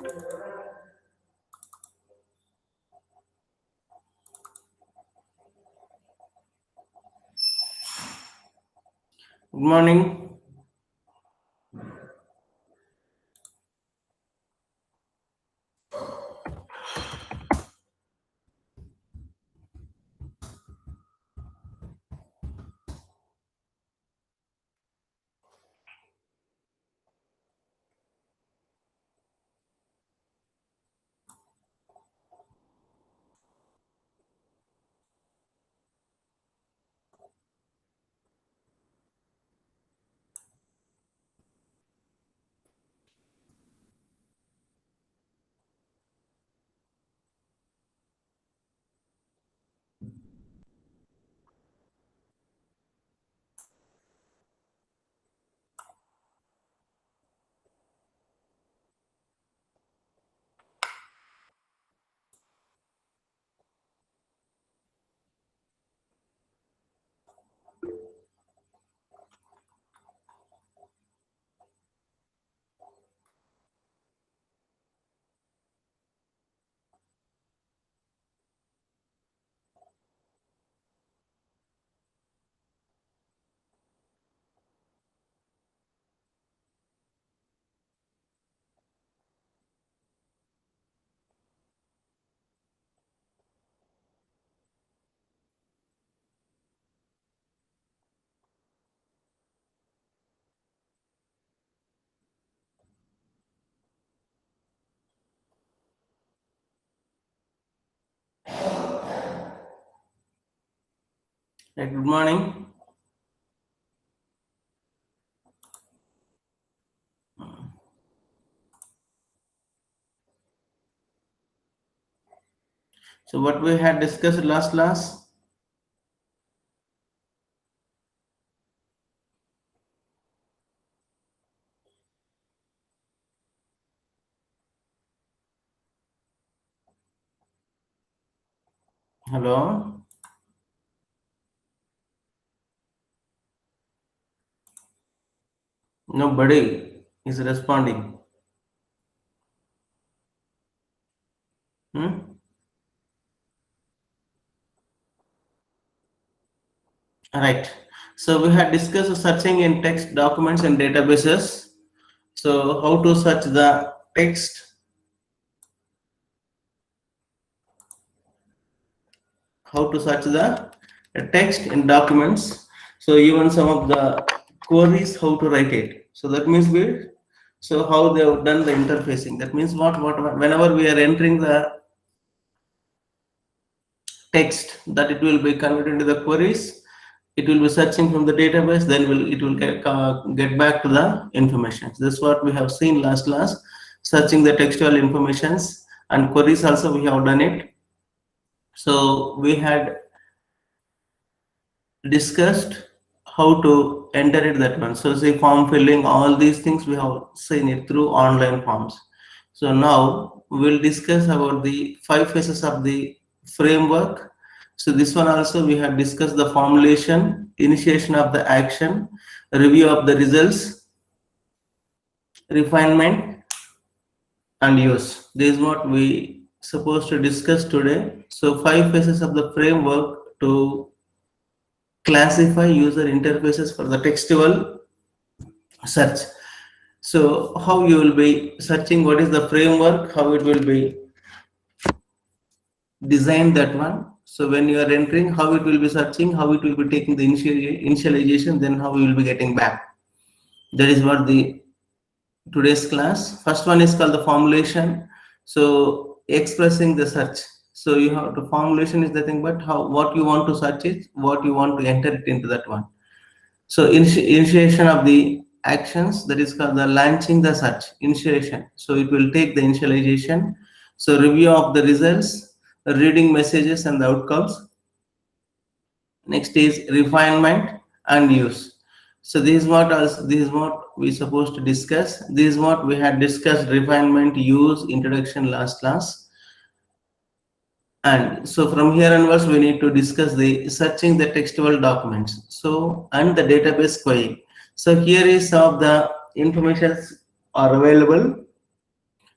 Good morning. Good morning. So what we had discussed last class? Hello. Nobody is responding. Hmm? Right. So we had discussed searching in text documents and databases. So how to search the text, how to search the text in documents. So even some of the queries, how to write it. So that means how they have done the interfacing. That means whenever we are entering the text, that it will be converted into the queries, it will be searching from the database, then it will get back to the information. This is what we have seen last class, searching the textual informations, and queries also we have done it. So we had discussed how to enter it, that one. So say form filling, all these things we have seen it through online forms. So now we'll discuss about the 5 phases of the framework. So this one also we have discussed the formulation, initiation of the action, review of the results, refinement, and use. This is what we supposed to discuss today. So 5 phases of the framework to classify user interfaces for the textual search. So how you will be searching, what is the framework, how it will be designed, that one. So when you are entering, how it will be searching, how it will be taking the initialization, then how you will be getting back. That is what the today's class. First one is called the formulation. So expressing the search. So you have to formulation is the thing, but how what you want to search is what you want to enter it into that one. So initiation of the actions, that is called the launching the search initiation. So it will take the initialization. So review of the results, reading messages and the outcomes. Next is refinement and use. So this is what we supposed to discuss. This is what we had discussed: refinement, use, introduction last class. And so from here onwards, we need to discuss the searching the textual documents. So and the database query. So here is some of the informations are available.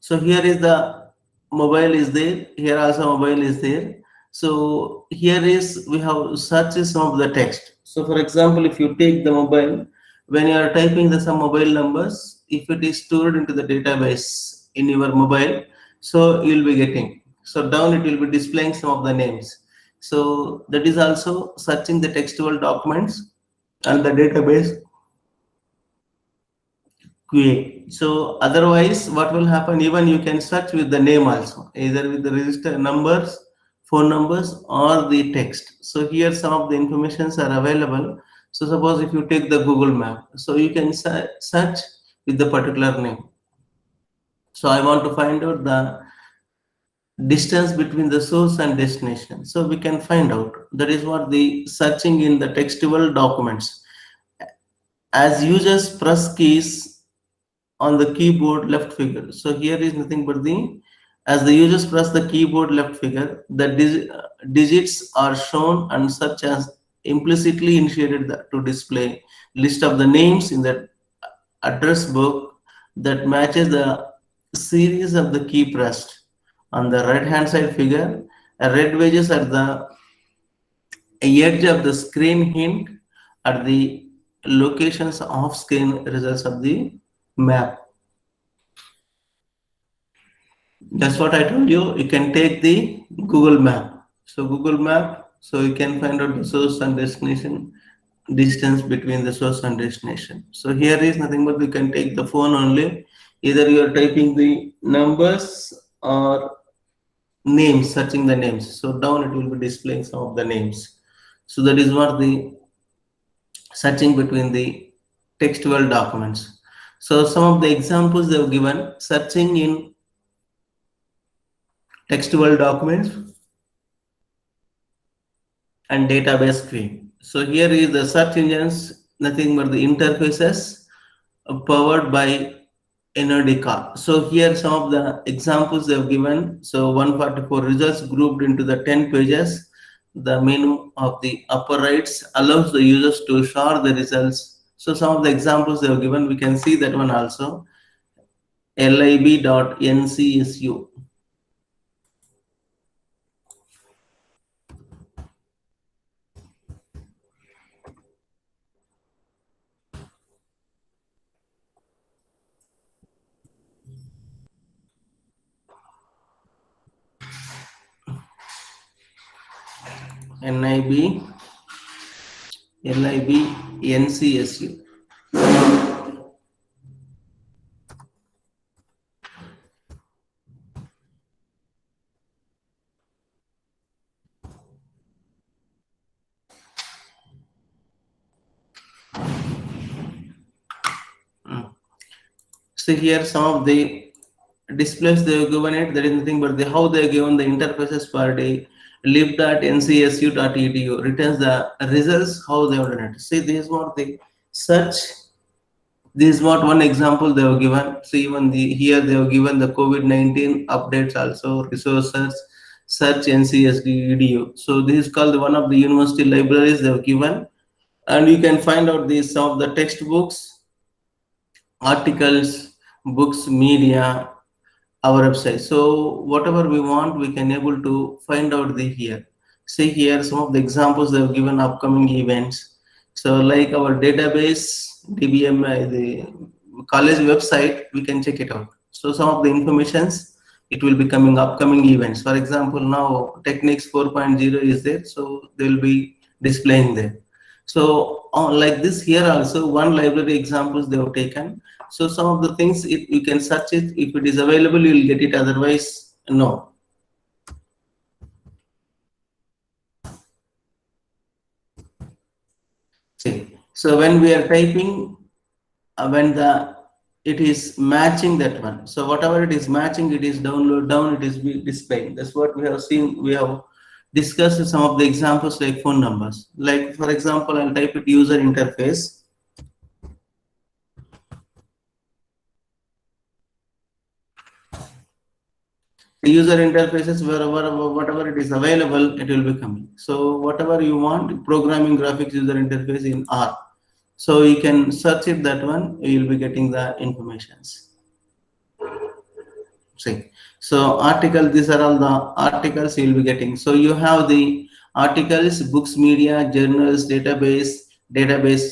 So here is the mobile is there, here also mobile is there. So here is we have search some of the text. So for example, if you take the mobile, when you are typing the some mobile numbers, if it is stored into the database in your mobile, so you will be getting, so down it will be displaying some of the names. So that is also searching the textual documents and the database QA. So otherwise, what will happen? Even you can search with the name also, either with the register numbers, phone numbers, or the text. So here some of the informations are available. So suppose if you take the Google Map, so you can search with the particular name. So I want to find out the distance between the source and destination. So we can find out. That is what the searching in the textual documents. As users press keys on the keyboard left figure. So here is nothing but the, as the users press the keyboard left figure, the digits are shown and such as implicitly initiated to display list of the names in the address book that matches the series of the key pressed. On the right hand side figure, a red wedges at the edge of the screen hint at the locations off screen results of the map. That's what I told you. You can take the Google Map. So Google Map, so you can find out the source and destination, distance between the source and destination. So here is nothing but you can take the phone only. Either you are typing the numbers or names, searching the names. So down it will be displaying some of the names. So that is what the searching between the textual documents. So some of the examples they have given, searching in textual documents and database query. So here is the search engines, nothing but the interfaces powered by Enodica. So here some of the examples they have given. So 144 results grouped into the 10 pages. The menu of the upper rights allows the users to share the results. So some of the examples they have given, we can see that one also. lib.ncsu. NIB, NCSU. So here some of the displays they have given it, there is nothing but the how they have given the interfaces per day. lib.ncsu.edu returns the results how they have done it. See, this is what the search. This is what one example they have given. See, even the here they have given the COVID-19 updates also, resources, search NCSD. So this is called one of the university libraries they have given, and you can find out these some of the textbooks, articles, books, media, our website. So whatever we want, we can able to find out the here. See here some of the examples they have given upcoming events. So like our database, DBM, the college website, we can check it out. So some of the informations, it will be coming upcoming events. For example, now Techniques 4.0 is there, so they will be displaying there. So like this here also, one library examples they have taken. So some of the things, if you can search it, if it is available, you will get it. Otherwise, no. See, so when we are typing, when the it is matching that one. So whatever it is matching, it is download down. It is displaying. That's what we have seen. We have discussed some of the examples like phone numbers. Like for example, I'll type it user interface. The user interfaces whatever it is available, it will be coming. So whatever you want, programming graphics user interface in R. So you can search it that one, you will be getting the informations. See, so article, these are all the articles you will be getting. So you have the articles, books, media, journals, database,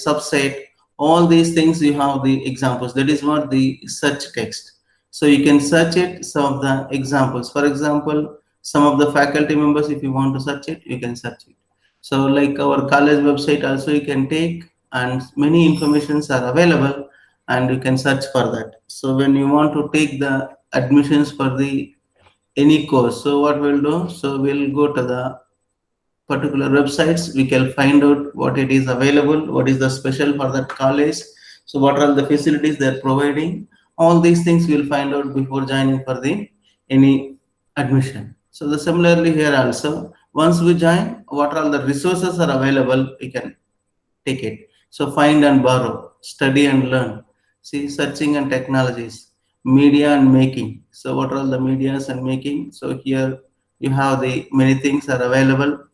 subset, all these things you have the examples. That is what the search text. So you can search it, some of the examples. For example, some of the faculty members, if you want to search it, you can search it. So like our college website also you can take, and many informations are available and you can search for that. So when you want to take the admissions for the any course, so what we'll do, so we'll go to the particular websites, we can find out what it is available, what is the special for that college, so what are the facilities they're providing. All these things we'll find out before joining for the any admission. So the similarly here also, once we join, what are the resources are available, we can take it. So find and borrow, study and learn. See, searching and technologies, media and making. So what are all the medias and making? So here you have the many things are available.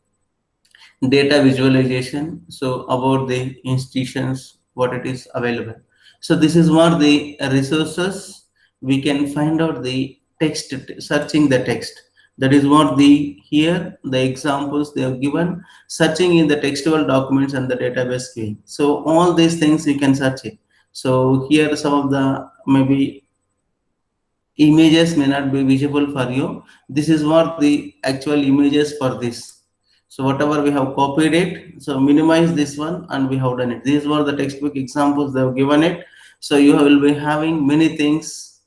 Data visualization. So about the institutions, what it is available. So this is what the resources we can find out the text, searching the text. That is what the here the examples they have given, searching in the textual documents and the database queuing. So all these things you can search it. So here some of the maybe images may not be visible for you. This is what the actual images for this. So whatever we have copied it, so minimize this one and we have done it. These were the textbook examples they have given it. So you will be having many things,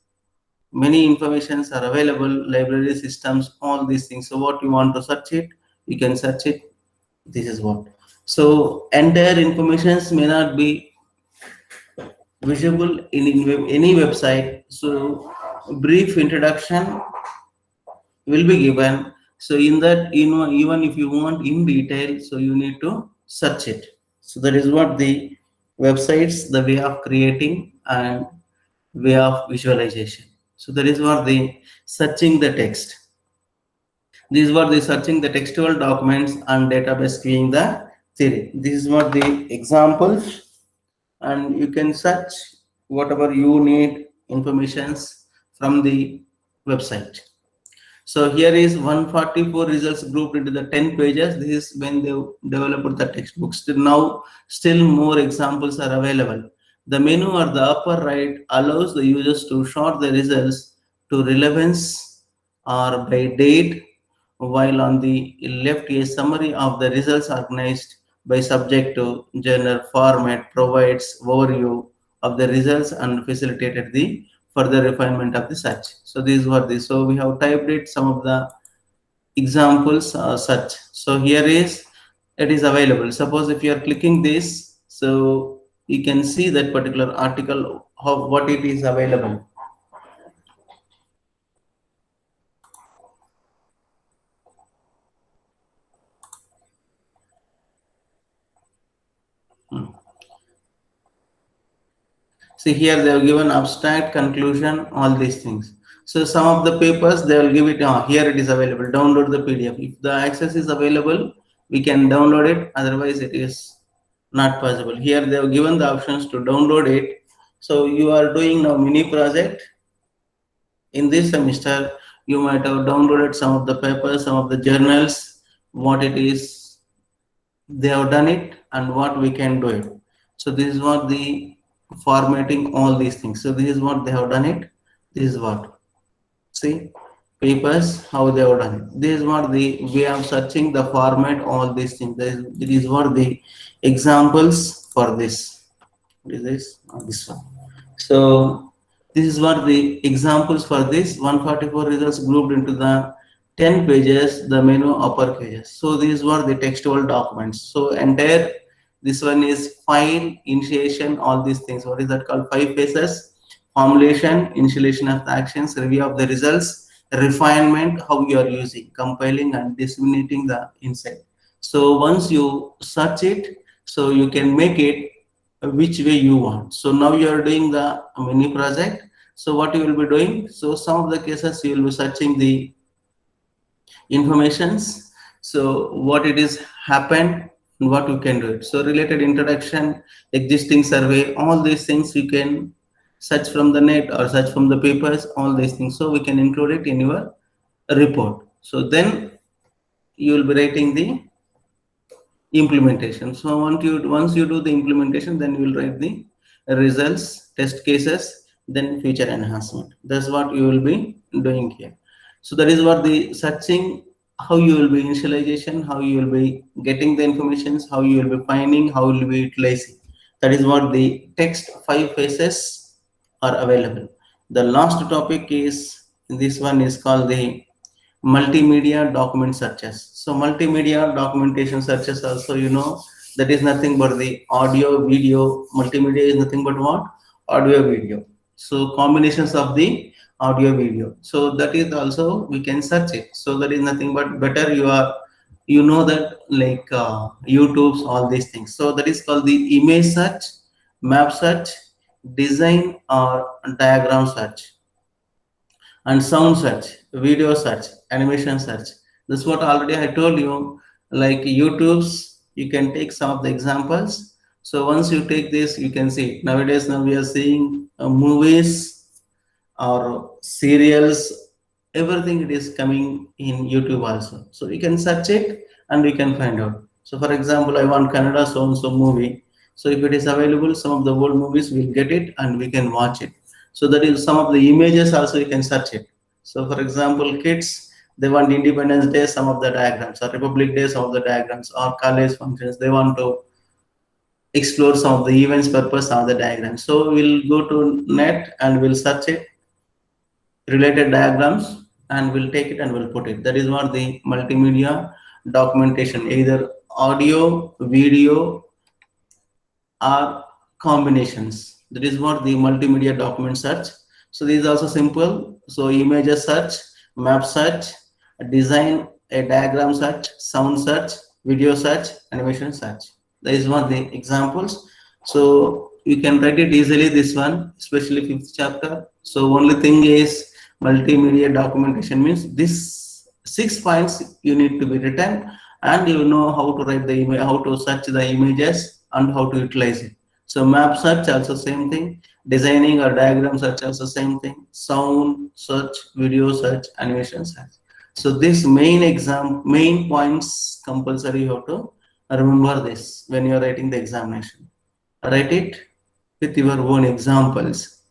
many informations are available, library systems, all these things. So what you want to search it, you can search it. This is what. So entire informations may not be visible in any website. So brief introduction will be given. So in that, you know, even if you want in detail, so you need to search it. So that is what the websites, the way of creating and way of visualization. So that is what the searching the text. These were the searching the textual documents and database queuing the theory. This is what the examples, and you can search whatever you need informations from the website. So here is 144 results grouped into the 10 pages. This is when they developed the textbook. Still more examples are available. The menu at the upper right allows the users to sort the results to relevance or by date, while on the left a summary of the results organized by subject to journal format provides overview of the results and facilitated the further refinement of the search. So these were the, so we have typed it some of the examples search. So here is, it is available. Suppose if you are clicking this, so you can see that particular article, how what it is available. See here they have given abstract, conclusion, all these things. So some of the papers they will give it, here it is available, download the PDF. If the access is available, we can download it, otherwise it is not possible. Here they have given the options to download it. So you are doing now mini project. In this semester, you might have downloaded some of the papers, some of the journals, what it is, they have done it and what we can do it. So this is what the formatting, all these things. So this is what they have done it. This is what, see, papers, how they have done it. This is what the way of searching, the format, all these things. This is what the examples for this. What is this? This one. So this is what the examples for this 144 results grouped into the 10 pages, the menu upper pages. So these were the textual documents. So entire, this one is file, initiation, all these things. What is that called? 5 phases: formulation, initiation of the actions, review of the results, refinement, how you are using, compiling and disseminating the insight. So once you search it, so you can make it which way you want. So now you are doing the mini project. So what you will be doing? So some of the cases you will be searching the informations. So what it is happened, what you can do it. So related introduction, existing survey, all these things you can search from the net or search from the papers, all these things. So we can include it in your report. So then you will be writing the implementation. So once you do the implementation, then you will write the results, test cases, then feature enhancement. That's what you will be doing here. So that is what the searching, how you will be initialization, how you will be getting the information, how you will be finding, how you will be utilizing. That is what the text 5 phases are available. The last topic is, this one is called the multimedia document searches. So multimedia documentation searches also, that is nothing but the audio, video. Multimedia is nothing but what? Audio, video. So combinations of the audio, video. So that is also we can search it. So that is nothing but better you know that like YouTube's, all these things. So that is called the image search, map search, design or diagram search, and sound search, video search, animation search. This is what already I told you, like YouTube's, you can take some of the examples. So once you take this, you can see nowadays now we are seeing movies or serials, everything it is coming in YouTube also. So we can search it and we can find out. So for example, I want Kannada so and so movie. So if it is available, some of the old movies we'll get it and we can watch it. So that is some of the images also you can search it. So for example, kids, they want Independence Day, some of the diagrams, or Republic Day, some of the diagrams, or college functions, they want to explore some of the events purpose of the diagrams. So we'll go to net and we'll search it, related diagrams, and we'll take it and we'll put it. That is what the multimedia documentation, either audio, video, or combinations. That is what the multimedia document search. So this is also simple. So images search, map search, design, a diagram search, sound search, video search, animation search. That is one of the examples. So you can write it easily, this one, especially 5th chapter. So only thing is multimedia documentation means this 6 points you need to be written, and you know how to write the image, how to search the images, and how to utilize it. So map search also same thing, designing or diagram search also same thing, sound search, video search, animation search. So this main points compulsory you have to remember this when you are writing the examination. Write it with your own examples.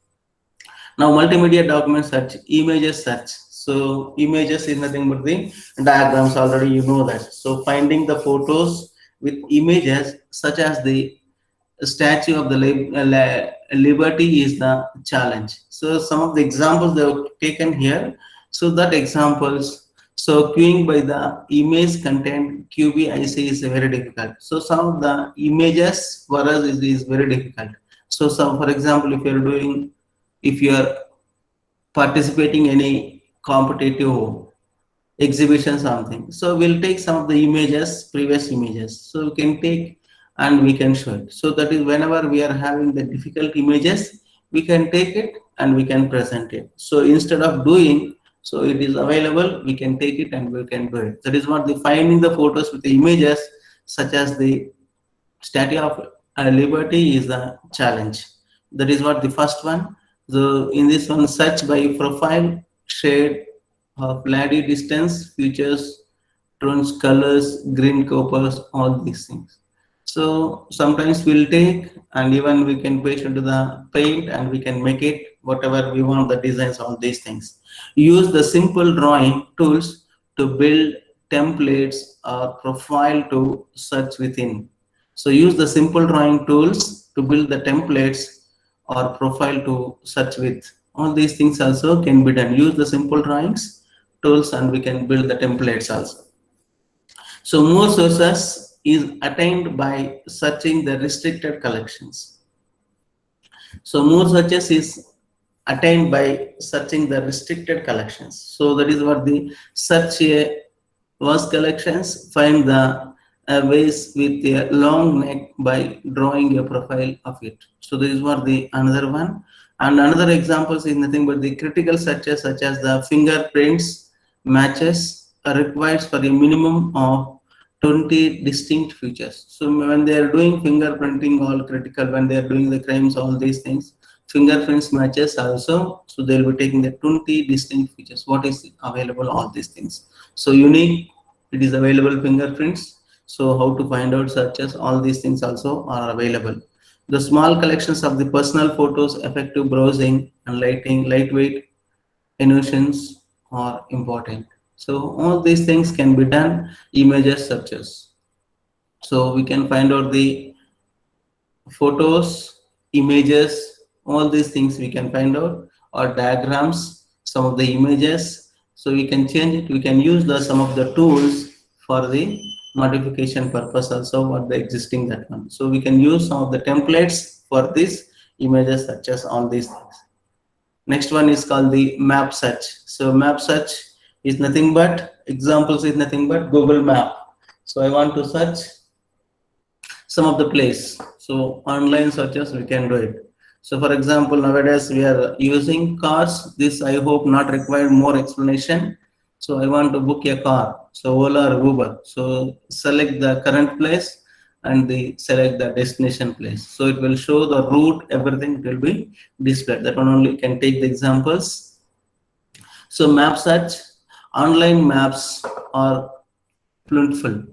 Now multimedia document search, images search. So images is nothing but the diagrams, already you know that. So finding the photos with images such as the Statue of the Liberty is the challenge. So some of the examples they have taken here. So that examples, so queuing by the image content QBIC is very difficult. So some of the images for us is very difficult. So some, for example, if you are participating in any competitive exhibition something, so we'll take some of the images, previous images, so we can take and we can show it. So that is whenever we are having the difficult images, we can take it and we can present it. So instead of doing, so it is available, we can take it and we can do it. That is what the finding the photos with the images such as the Statue of Liberty is the challenge. That is what the first one. So in this one, search by profile, shade, Lady distance, features, tones, colors, green coppers, all these things. So sometimes we'll take and even we can paste into the paint and we can make it whatever we want, the designs, all these things. Use the simple drawing tools to build templates or profile to search within. So use the simple drawing tools to build the templates or profile to search with. All these things also can be done. Use the simple drawings tools and we can build the templates also. So more sources is attained by searching the restricted collections. So more searches is attained by searching the restricted collections. So that is what the search vast collections, find the ways with a long neck by drawing a profile of it. So this is what the another one. And another examples is nothing but the critical searches such as the fingerprints matches are required for a minimum of 20 distinct features. So when they are doing fingerprinting, all critical, when they are doing the crimes, all these things, fingerprints matches also. So they'll be taking the 20 distinct features. What is available? All these things. So unique, it is available fingerprints. So how to find out searches? All these things also are available. The small collections of the personal photos, effective browsing, and lightweight innovations are important. So all these things can be done images searches. So we can find out the photos, images, all these things we can find out, or diagrams, some of the images. So we can change it. We can use the some of the tools for the modification purpose also for the existing that one. So we can use some of the templates for these images such as all these things. Next one is called the map search. So map search is nothing but examples is nothing but Google Map. So I want to search some of the place. So online searches we can do it. So for example, nowadays we are using cars. This I hope not require more explanation. So I want to book a car. So Ola or Uber. So select the current place and select the destination place. So it will show the route, everything will be displayed. That one only can take the examples. So map search, online maps are plentiful.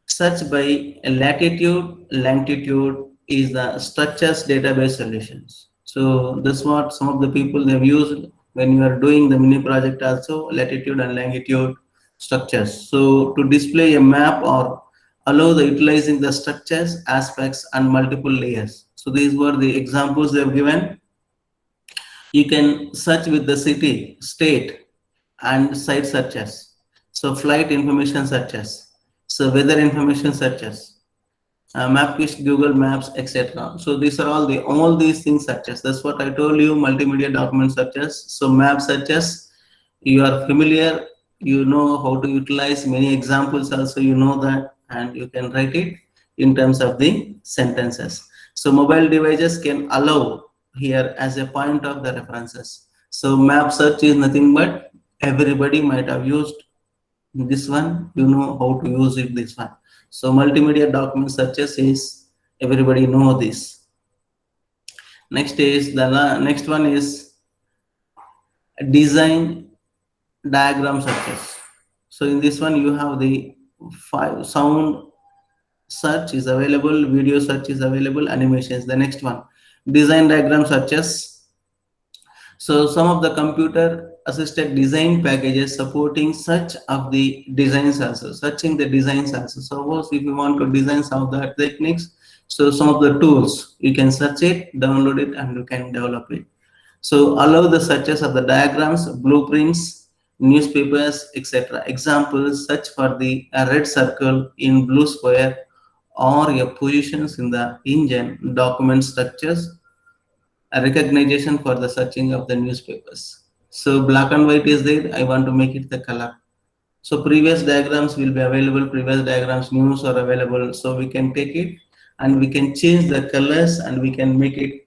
Search by latitude, longitude is the structures database solutions. So this is what some of the people have used when you are doing the mini project also, latitude and longitude structures. So to display a map or allow the utilizing the structures, aspects and multiple layers. So these were the examples they have given. You can search with the city, state and site searches. So flight information searches. So weather information searches, MapQuest, Google Maps, etc. So these are all these things searches. That's what I told you, multimedia document searches. So map searches, you are familiar, you know how to utilize many examples also, you know that, and you can write it in terms of the sentences. So mobile devices can allow here as a point of the references. So map search is nothing but everybody might have used this one, you know how to use it, this one. So multimedia document searches is everybody know this. Next is the next one is design diagram searches. So in this one you have the sound search is available, video search is available, animations. The next one, design diagram searches. So some of the computer assisted design packages supporting such of the designs also, searching the designs also. Suppose if you want to design some of the techniques, so some of the tools, you can search it, download it and you can develop it. So allow the searches of the diagrams, blueprints, newspapers, etc. Examples, search for the red circle in blue square or your positions in the engine, document structures, a recognition for the searching of the newspapers. So black and white is there, I want to make it the color. So previous diagrams will be available, previous diagrams news are available. So we can take it and we can change the colors and we can make it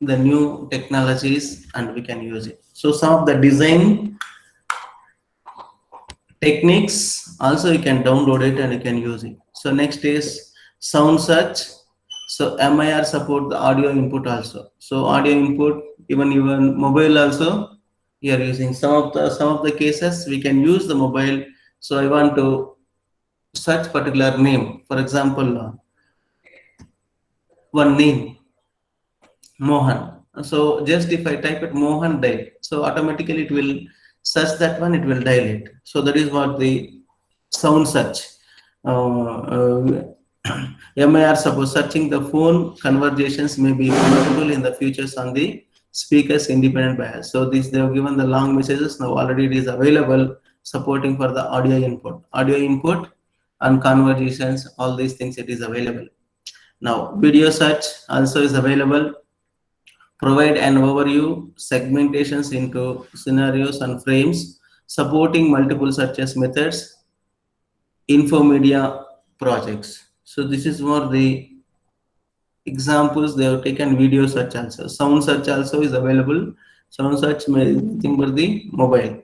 the new technologies and we can use it. So some of the design techniques also you can download it and you can use it. So next is sound search. So MIR support the audio input also. So audio input, even mobile also you are using. Some of the cases we can use the mobile. So I want to search particular name. For example, one name, Mohan. So just if I type it Mohan dial, so automatically it will search that one, it will dial it. So that is what the sound search. MIR suppose searching the phone conversations may be compatible in the futures on the speakers independent bias. So this they have given the long messages, now already it is available supporting for the audio input. Audio input and conversations, all these things it is available. Now video search also is available. Provide an overview, segmentations into scenarios and frames, supporting multiple searches methods, infomedia projects. So this is more the examples they have taken. Video search also, sound search also is available. Sound search may think for the mobile.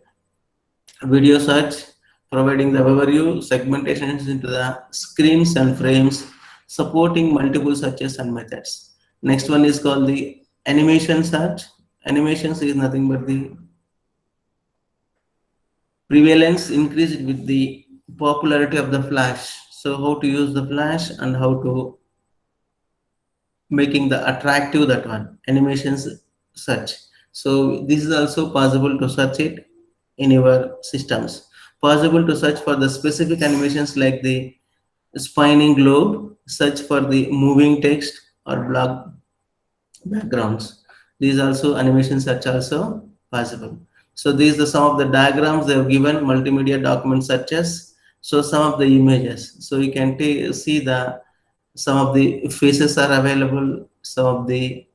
Video search, providing the overview, segmentations into the screens and frames, supporting multiple searches and methods. Next one is called the animation search. Animations is nothing but the prevalence increased with the popularity of the flash. So how to use the flash and how to making the attractive that one animations search. So this is also possible to search it in your systems. Possible to search for the specific animations like the spinning globe, search for the moving text or block backgrounds. These also animation search also possible. So these are some of the diagrams they have given multimedia document searches. So some of the images. So you can see the some of the faces are available, some of the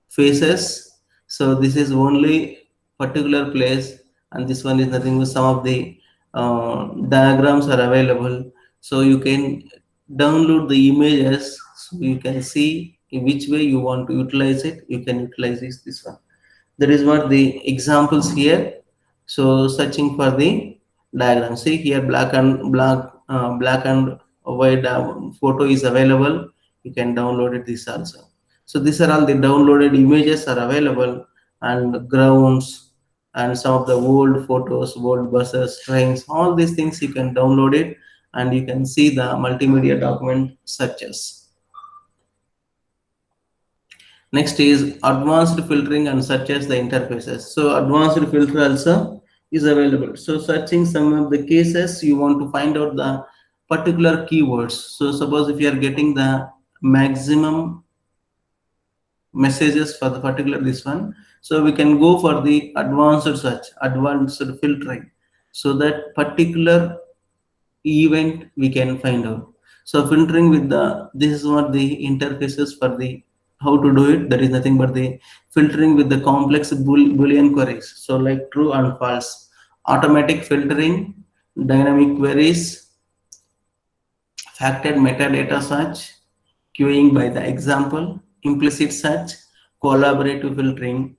faces. So this is only particular place, and this one is nothing but some of the diagrams are available. So you can download the images, so you can see in which way you want to utilize it. You can utilize this one. That is what the examples here. So searching for the diagram. See here, black and white photo is available. You can download it this also. So these are all the downloaded images are available, and grounds and some of the old photos, old buses, trains, all these things you can download it, and you can see the multimedia document searches. Next is advanced filtering and searches the interfaces. So advanced filter also is available. So searching some of the cases you want to find out the particular keywords. So suppose if you are getting the maximum messages for the particular this one, so we can go for the advanced search, advanced filtering, so that particular event we can find out. So filtering with the, this is what the interfaces for the how to do it. That is nothing but the filtering with the complex boolean queries. So like true and false, automatic filtering, dynamic queries, factored metadata search, queuing by the example, implicit search, collaborative filtering,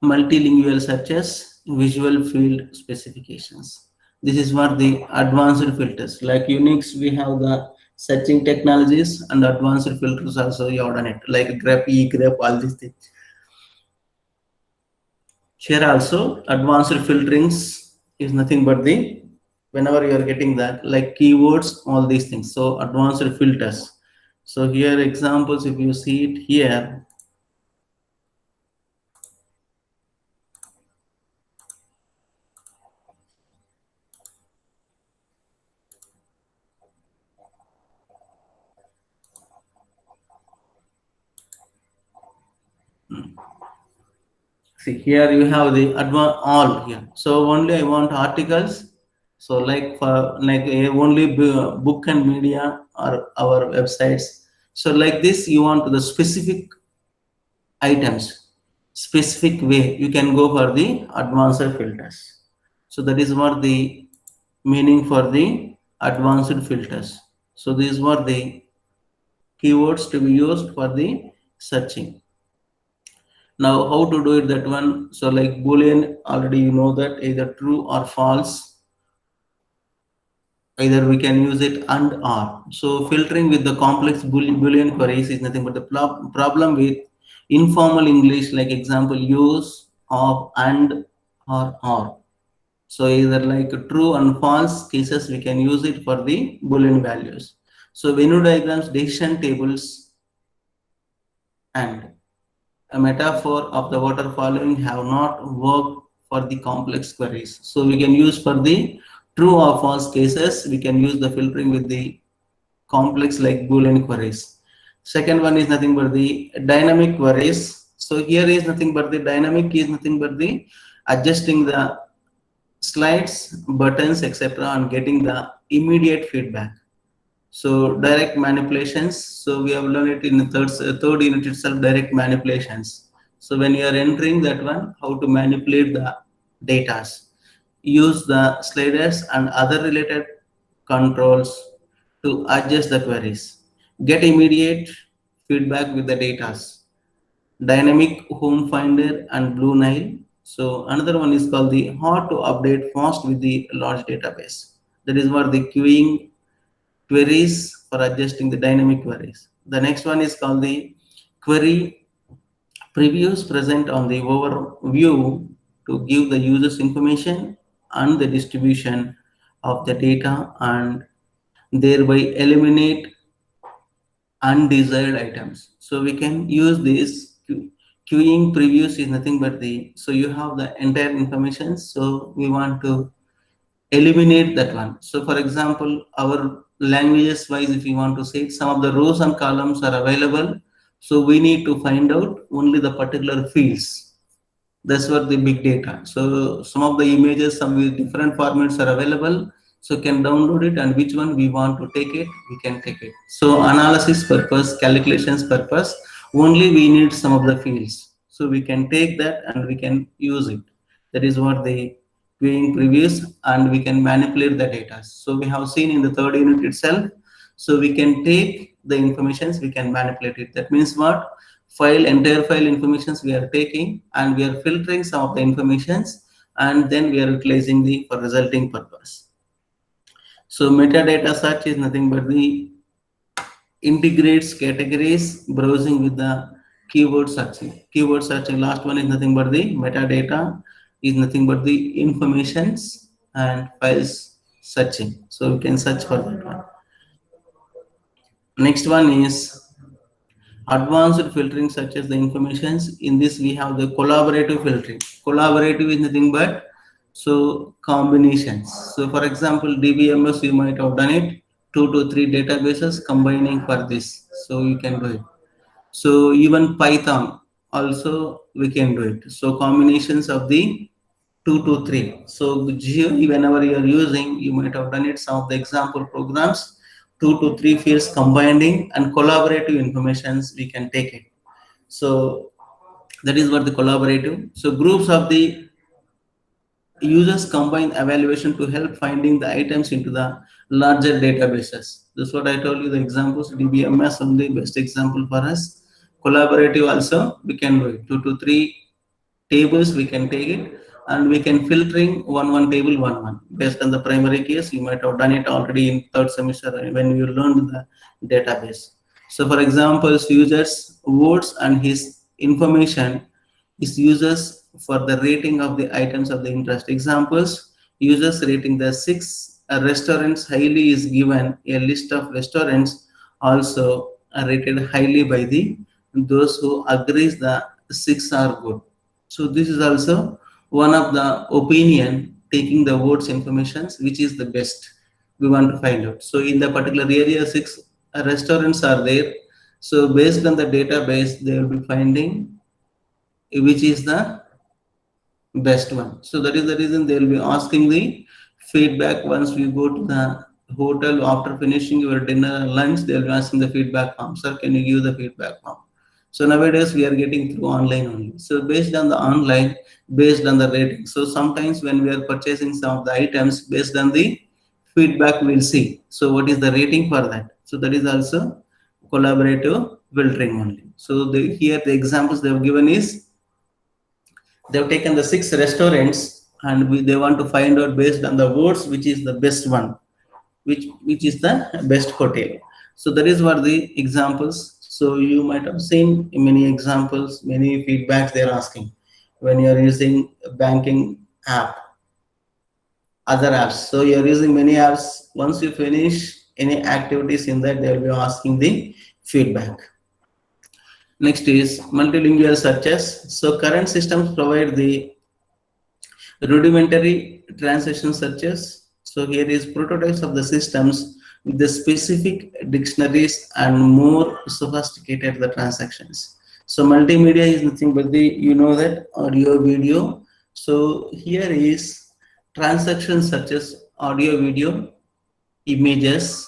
multilingual searches, visual field specifications. This is what the advanced filters. Like Unix, we have the searching technologies and advanced filters also you have done it, like grep, egrep, all these things. Here also advanced filterings is nothing but the whenever you are getting that like keywords, all these things. So advanced filters. So here examples, if you see it here, see here you have the advanced all here. So only I want articles. So like for like only book and media or our websites. So like this you want the specific items, specific way you can go for the advanced filters. So that is what the meaning for the advanced filters. So these were the keywords to be used for the searching. Now how to do it that one? So like boolean, already you know that either true or false, either we can use it and or. So filtering with the complex boolean queries is nothing but the problem with informal English, like example use of and or. So either like true and false cases we can use it for the boolean values. So Venn diagrams, decision tables, and a metaphor of the water following have not worked for the complex queries. So we can use for the true or false cases, we can use the filtering with the complex like boolean queries. Second one is nothing but the dynamic queries. So here is nothing but the dynamic is nothing but the adjusting the slides, buttons, etc., and getting the immediate feedback. So direct manipulations. So we have learned it in the third unit itself, direct manipulations. So when you are entering that one, how to manipulate the data. Use the sliders and other related controls to adjust the queries. Get immediate feedback with the data. Dynamic home finder and Blue Nile. So another one is called the how to update fast with the large database. That is what the queuing queries for adjusting the dynamic queries. The next one is called the query previews present on the overview to give the users information on the distribution of the data and thereby eliminate undesired items. So we can use this queuing previews is nothing but the, so you have the entire information. So we want to eliminate that one. So for example, our languages wise, if you want to say some of the rows and columns are available. So we need to find out only the particular fields. That's what the big data. So some of the images, some with different formats are available. So can download it, and which one we want to take it, we can take it. So analysis purpose, calculations purpose, only we need some of the fields. So we can take that and we can use it. That is what the viewing previews, and we can manipulate the data. So we have seen in the third unit itself. So we can take the informations, we can manipulate it. That means what? Entire file informations we are taking, and we are filtering some of the informations, and then we are utilizing the for resulting purpose. So metadata search is nothing but the integrates categories browsing with the keyword searching. Keyword searching, last one is nothing but the metadata is nothing but the informations and files searching. So we can search for that one. Next one is advanced filtering, such as the informations. In this we have the collaborative filtering. Collaborative is nothing but so combinations. So for example, DBMS, you might have done it, 2 to 3 databases combining for this. So you can do it. So even Python also we can do it. So combinations of the 2 to 3. So GUI, whenever you are using, you might have done it. Some of the example programs, 2 to 3 fields combining and collaborative informations we can take it. So that is what the collaborative. So groups of the users combine evaluation to help finding the items into the larger databases. That's what I told you, the examples. DBMS only best example for us. Collaborative also we can do it. 2 to 3 tables we can take it, and we can filtering one table one based on the primary case. You might have done it already in third semester when you learned the database. So for example, users votes and his information is users for the rating of the items of the interest. Examples: users rating the 6 restaurants highly is given a list of restaurants also are rated highly by the those who agrees the 6 are good. So this is also one of the opinion, taking the votes informations which is the best we want to find out. So in the particular area, 6 restaurants are there. So based on the database, they will be finding which is the best one. So that is the reason they will be asking the feedback once we go to the hotel after finishing your dinner and lunch. They will be asking the feedback form. Sir, can you give the feedback form? So nowadays we are getting through online only. So based on the online, based on the rating. So sometimes when we are purchasing some of the items, based on the feedback we'll see. So what is the rating for that? So that is also collaborative filtering only. So here the examples they have given is, they have taken the 6 restaurants, and they want to find out based on the votes which is the best one, which is the best hotel. So that is what the examples. So you might have seen many examples, many feedbacks they are asking when you are using a banking app, other apps. So you are using many apps. Once you finish any activities in that, they will be asking the feedback. Next is multilingual searches. So current systems provide the rudimentary translation searches. So here is prototypes of the systems with the specific dictionaries and more sophisticated the transactions. So multimedia is nothing but the, you know, that audio, video. So here is transactions such as audio, video, images,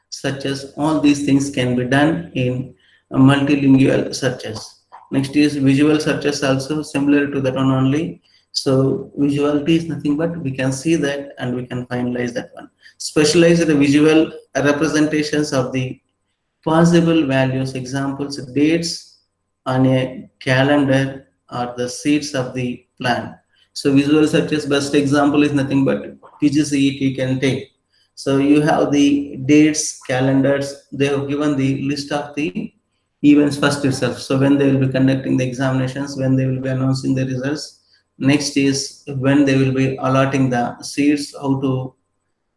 such as all these things can be done in multilingual searches. Next is visual searches, also similar to that one only. So visuality is nothing but we can see that and we can finalize that one. Specialized visual representations of the possible values, examples, dates on a calendar or the seats of the plan. So visual searches, best example is nothing but PGCET you can take. So you have the dates, calendars. They have given the list of the events first itself. So when they will be conducting the examinations, when they will be announcing the results. Next is when they will be allotting the seats, how to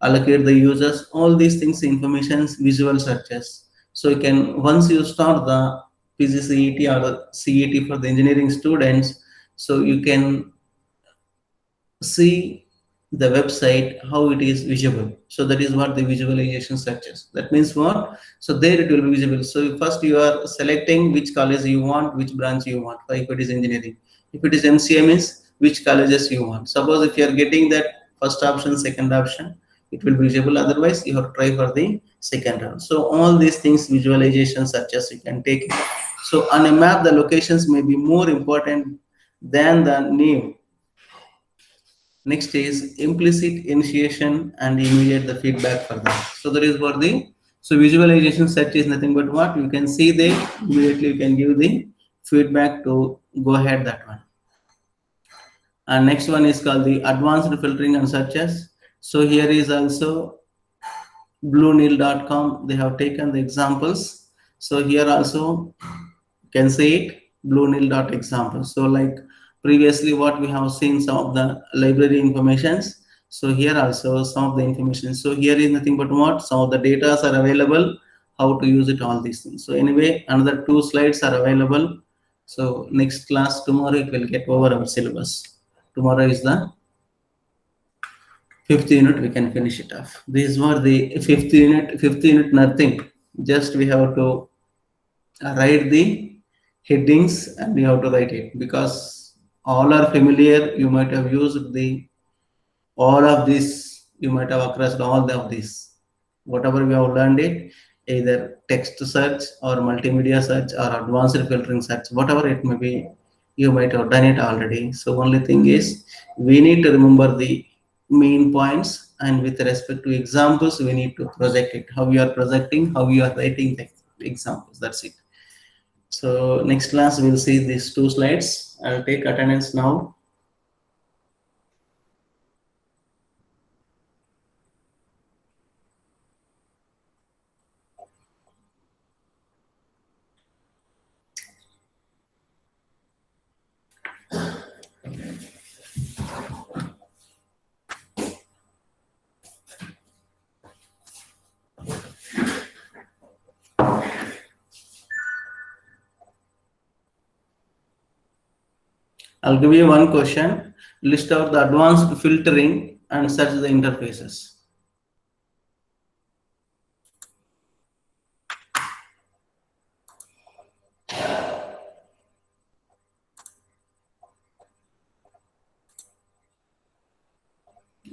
allocate the users. All these things, informations, visual searches. So you can, once you start the PGCET or the CET for the engineering students, so you can see the website how it is visible. So that is what the visualization searches. That means what? So there it will be visible. So first you are selecting which college you want, which branch you want. If it is engineering, if it is MCA means which colleges you want. Suppose if you are getting that first option, second option, it will be visible. Otherwise you have to try for the second round. So all these things, visualization searches you can take. So on a map the locations may be more important than the name. Next is implicit initiation and immediate the feedback for that. So that is what the, so visualization search is nothing but what you can see there, immediately you can give the feedback to go ahead that one. And next one is called the advanced filtering and searches. So here is also bluenil.com. They have taken the examples. So here also can say it bluenil.example. So like previously what we have seen some of the library informations. So here also some of the information. So here is nothing but what some of the data are available, how to use it, all these things. So anyway, another 2 slides are available. So next class tomorrow it will get over our syllabus. Tomorrow is the 5th unit, we can finish it off. These were the 5th unit. 5th unit nothing. Just we have to write the headings and you have to write it, because all are familiar. You might have used the all of this, you might have across all of this, whatever we have learned it, either text search or multimedia search or advanced filtering search, whatever it may be, you might have done it already. So only thing is we need to remember the main points, and with respect to examples we need to project it, how you are projecting, how you are writing the examples. That's it. So next class we'll see these 2 slides. I'll take attendance now. I'll give you one question. List out the advanced filtering and search the interfaces.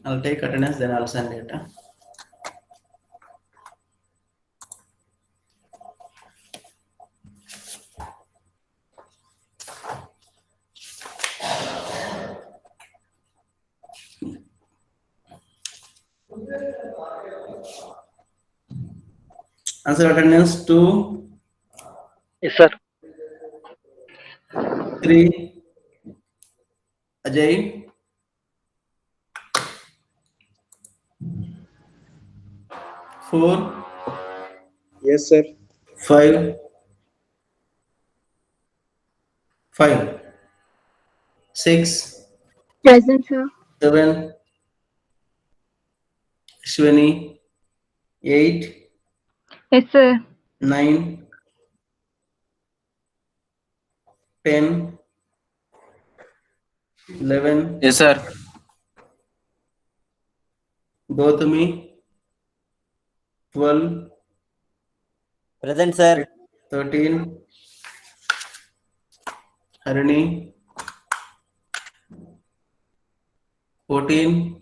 I'll take attendance, then I'll send it. Answer attendance 2. Yes, sir. 3. Ajay. 4. Yes, sir. 5. 5. 6. Present, sir. 7. Shwani. 8. Yes, sir. 9. 10. 11. Yes, sir. Gautami. 12. Present, sir. 13. Harini. 14.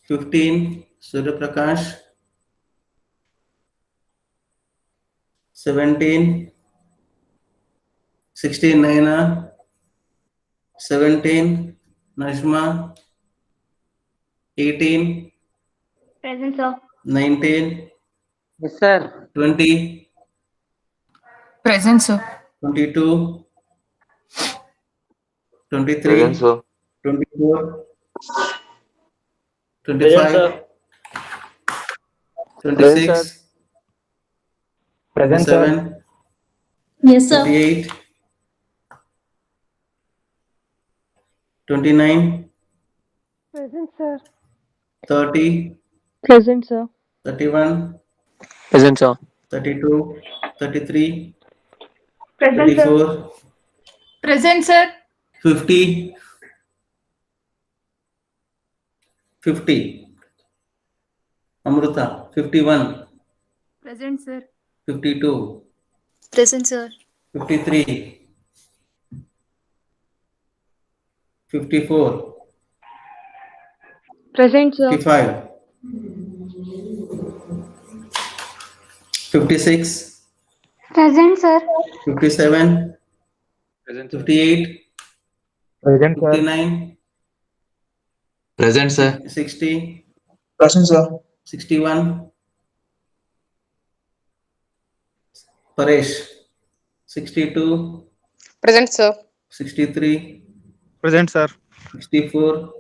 15. Surya Prakash. 17. 16. Naina. 17. Najma. 18. Present, sir. 19. Yes, sir. 20. Present, sir. 22. 23. Present, sir. 24. 25, 26, Present, sir. 27, Yes, sir. 28, 29, Present, sir. 30, Present, sir. 31, Present, sir. 32, 33, Present, sir. 34, Present, sir. 50, 50. Amruta, 51, Present, sir. 52, Present, sir. 53, 54, Present, sir. 55, 56, Present, sir. 57, Present, sir. 58, Present, sir. 59, Present, sir. 60, Present, sir. 61, Paresh, 62, Present, sir. 63, Present, sir. 64,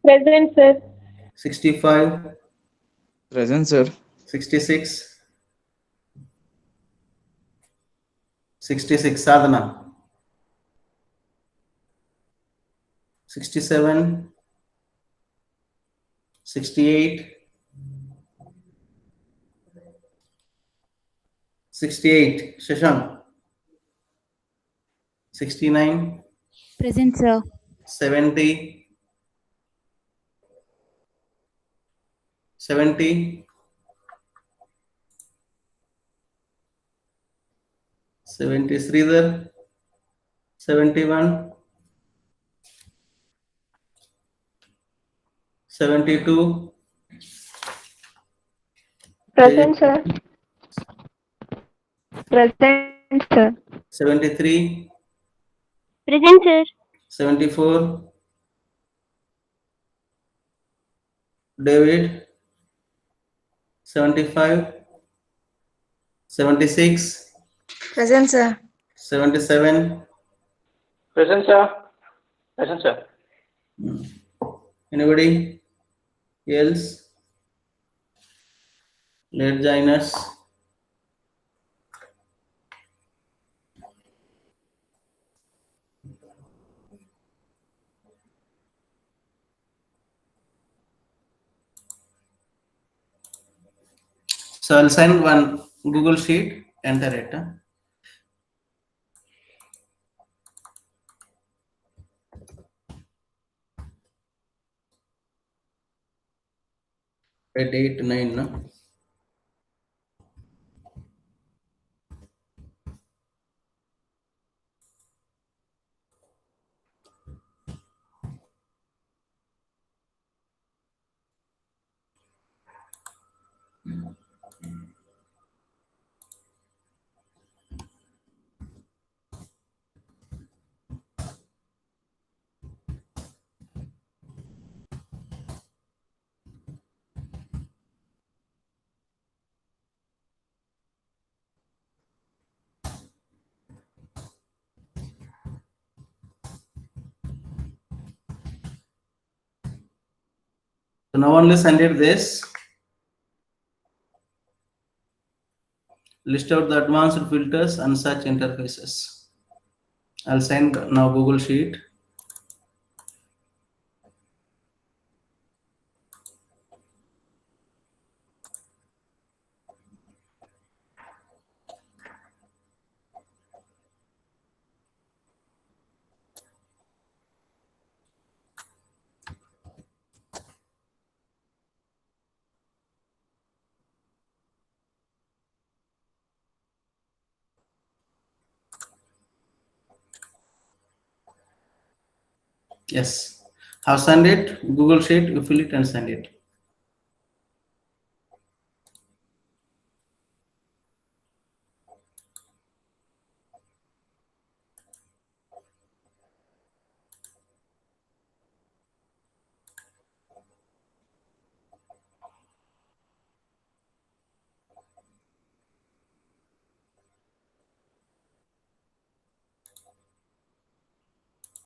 Present, sir. 65, Present, sir. 66, 66, Sadhana, 67, 68, 68, Shashank, 69, Present, sir. 70, 70, 70, Sridhar, 71, 72, Present, sir. Present, sir. 73, Present, sir. 74, David, 75, 76, Present, sir. 77. Present, sir. Present, sir. Anybody else? Late joiners. So I'll send one Google Sheet, enter it. At 8, 9, no? So now only send it this. List out the advanced filters and search interfaces. I'll send now Google Sheet. Yes, have send it. Google Sheet, you fill it and send it.